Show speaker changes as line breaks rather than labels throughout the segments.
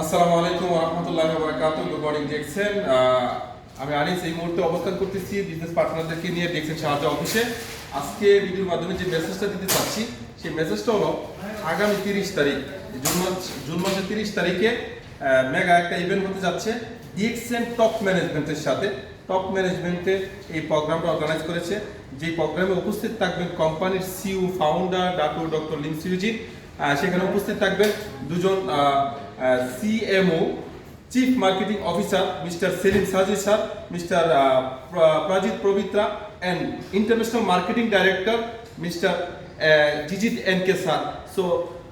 আসসালামু আলাইকুম ওয়া রাহমাতুল্লাহি ওয়া বারাকাতুহু। Good morning DXN. আমি আনিস এই মুহূর্তে অবস্থান করতেছি বিজনেস পার্টনারদেরকে নিয়ে ডিএক্সএন শারজাহ অফিসে। আজকে ভিডিওর মাধ্যমে যে মেসেজটা দিতে চাচ্ছি সেই মেসেজটা হলো আগামী 30 তারিখ জুন মাসের 30 তারিখে মেগা একটা ইভেন্ট হতে যাচ্ছে ডিএক্সএন টপ ম্যানেজমেন্টের সাথে। টপ ম্যানেজমেন্টে এই প্রোগ্রামটা অর্গানাইজ করেছে। যে প্রোগ্রামে উপস্থিত থাকবেন কোম্পানির সিইও ফাউন্ডার ডক্টর লিমসিউজিন। সেখানে উপস্থিত থাকবেন দুজন CMO chief marketing officer mister Selim Saji sir, mister Prajith Pavithra and international marketing director mister Jijith NK sir. So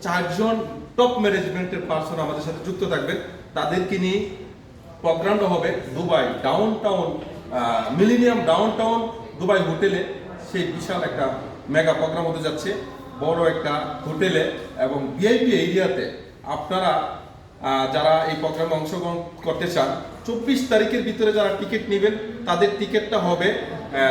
চারজন টপ ম্যানেজমেন্টের পার্সন আমাদের সাথে যুক্ত থাকবেন। তাদেরকে নিয়ে প্রোগ্রামটা হবে Dubai downtown Millennium Downtown Dubai হোটেলে। সেই বিশাল একটা মেগা প্রোগ্রাম হতে যাচ্ছে বড় একটা হোটেলে এবং ভিআইপি এরিয়াতে। আপনারা যারা এই প্রোগ্রামে অংশগ্রহণ করতে চান 24 তারিখের ভিতরে যারা টিকিট নেবেন তাদের টিকিটটা হবে,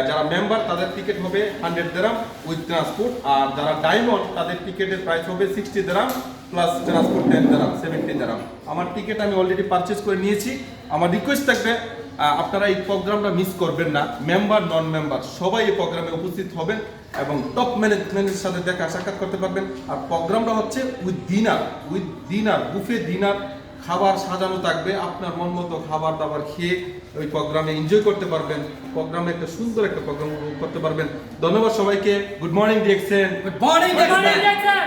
যারা মেম্বার তাদের টিকিট হবে 100 দিরহাম উইথ ট্রান্সপোর্ট। আর যারা ডায়মন্ড তাদের টিকিটের প্রাইস হবে 60 দিরহাম প্লাস ট্রান্সপোর্ট 10 দিরহাম 70 দিরহাম। আমার টিকিট আমি অলরেডি পারচেজ করে নিয়েছি। আমার রিকোয়েস্ট থাকবে আপনারা এই প্রোগ্রামটা মিস করবেন না। মেম্বার নন মেম্বার সবাই এই প্রোগ্রামে উপস্থিত হবেন এবং টপ ম্যানেজমেন্টের সাথে দেখা সাক্ষাৎ করতে পারবেন। আর প্রোগ্রামটা হচ্ছে উইথ ডিনার বুফে ডিনার, খাবার সাজানো থাকবে। আপনার মন মতো খাবার দাবার খেয়ে ওই প্রোগ্রামে এনজয় করতে পারবেন। প্রোগ্রামে একটা সুন্দর একটা প্রোগ্রাম উপভোগ করতে পারবেন। ধন্যবাদ সবাইকে। Good morning DXN.
Good morning, Jackson.